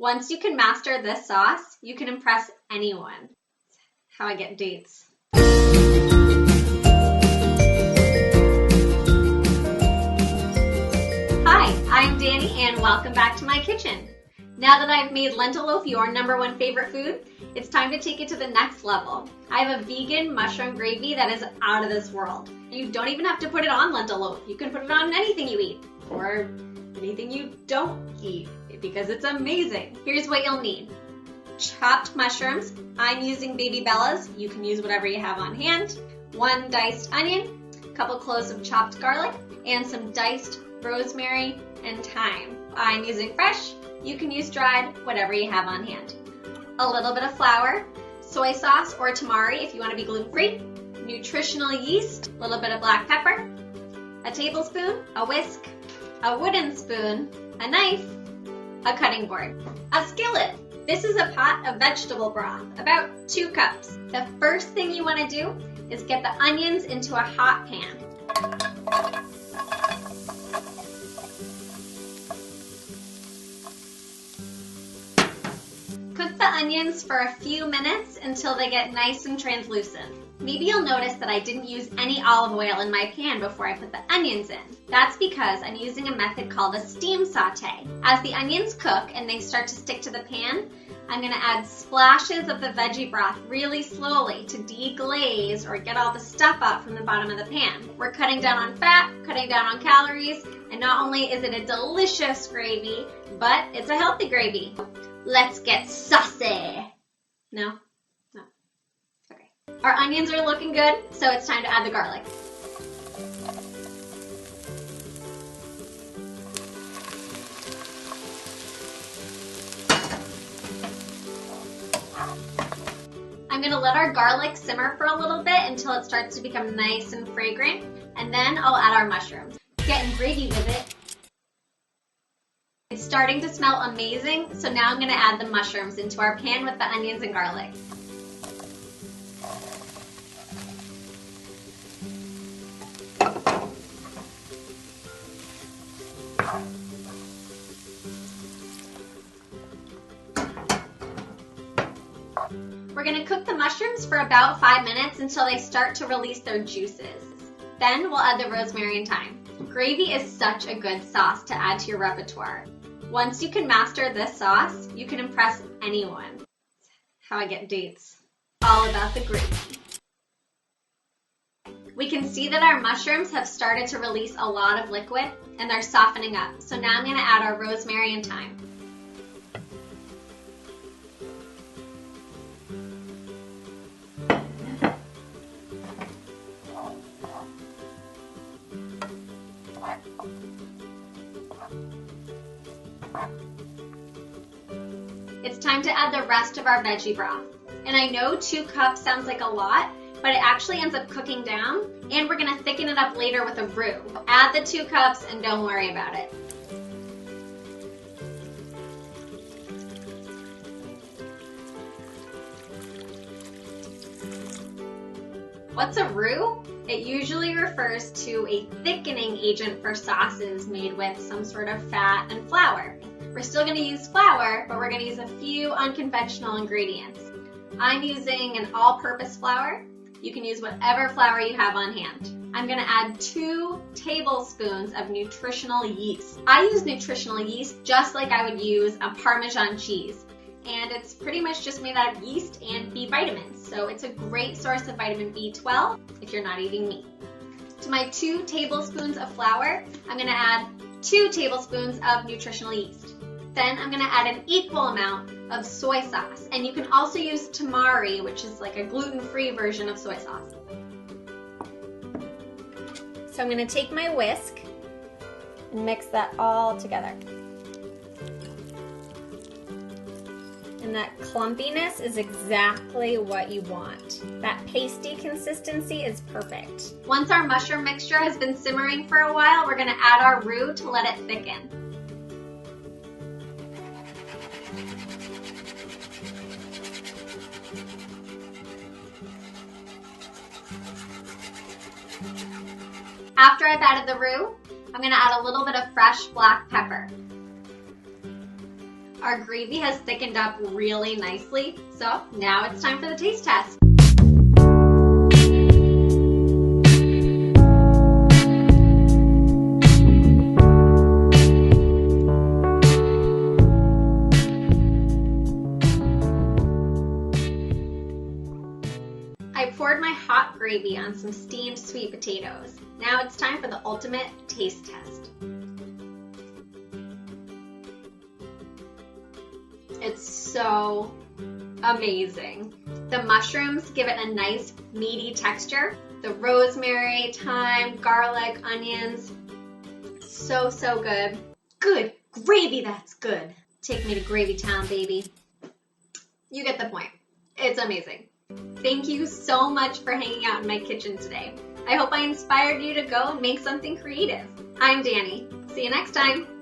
Once you can master this sauce, you can impress anyone. How I get dates. Hi, I'm Danny and welcome back to my kitchen. Now that I've made lentil loaf your #1 favorite food, it's time to take it to the next level. I have a vegan mushroom gravy that is out of this world. You don't even have to put it on lentil loaf. You can put it on anything you eat or anything you don't eat because it's amazing. Here's what you'll need. Chopped mushrooms. I'm using Baby Bella's. You can use whatever you have on hand. 1 diced onion, a couple cloves of chopped garlic, and some diced rosemary and thyme. I'm using fresh. You can use dried, whatever you have on hand. A little bit of flour, soy sauce or tamari if you want to be gluten-free, nutritional yeast, a little bit of black pepper, a tablespoon, a whisk, a wooden spoon, a knife, a cutting board, a skillet. This is a pot of vegetable broth, about 2 cups. The first thing you want to do is get the onions into a hot pan. Cook the onions for a few minutes until they get nice and translucent. Maybe you'll notice that I didn't use any olive oil in my pan before I put the onions in. That's because I'm using a method called a steam saute. As the onions cook and they start to stick to the pan, I'm going to add splashes of the veggie broth really slowly to deglaze or get all the stuff out from the bottom of the pan. We're cutting down on fat, cutting down on calories, and not only is it a delicious gravy, but it's a healthy gravy. Let's get saucy. No? No. Okay. Our onions are looking good, so it's time to add the garlic. I'm going to let our garlic simmer for a little bit until it starts to become nice and fragrant, and then I'll add our mushrooms. Getting gravy with it. It's starting to smell amazing, so now I'm going to add the mushrooms into our pan with the onions and garlic. We're going to cook the mushrooms for about 5 minutes until they start to release their juices. Then we'll add the rosemary and thyme. Gravy is such a good sauce to add to your repertoire. Once you can master this sauce, you can impress anyone. How I get dates. All about the gravy. We can see that our mushrooms have started to release a lot of liquid and they're softening up. So now I'm going to add our rosemary and thyme. It's time to add the rest of our veggie broth. And I know 2 cups sounds like a lot, but it actually ends up cooking down, and we're going to thicken it up later with a roux. Add the 2 cups and don't worry about it. What's a roux? It usually refers to a thickening agent for sauces made with some sort of fat and flour. We're still going to use flour, but we're going to use a few unconventional ingredients. I'm using an all-purpose flour. You can use whatever flour you have on hand. I'm going to add 2 tablespoons of nutritional yeast. I use nutritional yeast just like I would use a Parmesan cheese. And it's pretty much just made out of yeast and B vitamins. So it's a great source of vitamin B12 if you're not eating meat. To my 2 tablespoons of flour, I'm going to add 2 tablespoons of nutritional yeast. Then I'm going to add an equal amount of soy sauce. And you can also use tamari, which is like a gluten-free version of soy sauce. So I'm going to take my whisk and mix that all together. And that clumpiness is exactly what you want. That pasty consistency is perfect. Once our mushroom mixture has been simmering for a while, we're going to add our roux to let it thicken. After I've added the roux, I'm going to add a little bit of fresh black pepper. Our gravy has thickened up really nicely, so now it's time for the taste test. I poured my hot gravy on some steamed sweet potatoes. Now it's time for the ultimate taste test. It's so amazing. The mushrooms give it a nice meaty texture. The rosemary, thyme, garlic, onions, so good. Good gravy, that's good. Take me to Gravy Town, baby. You get the point. It's amazing. Thank you so much for hanging out in my kitchen today. I hope I inspired you to go and make something creative. I'm Danny. See you next time.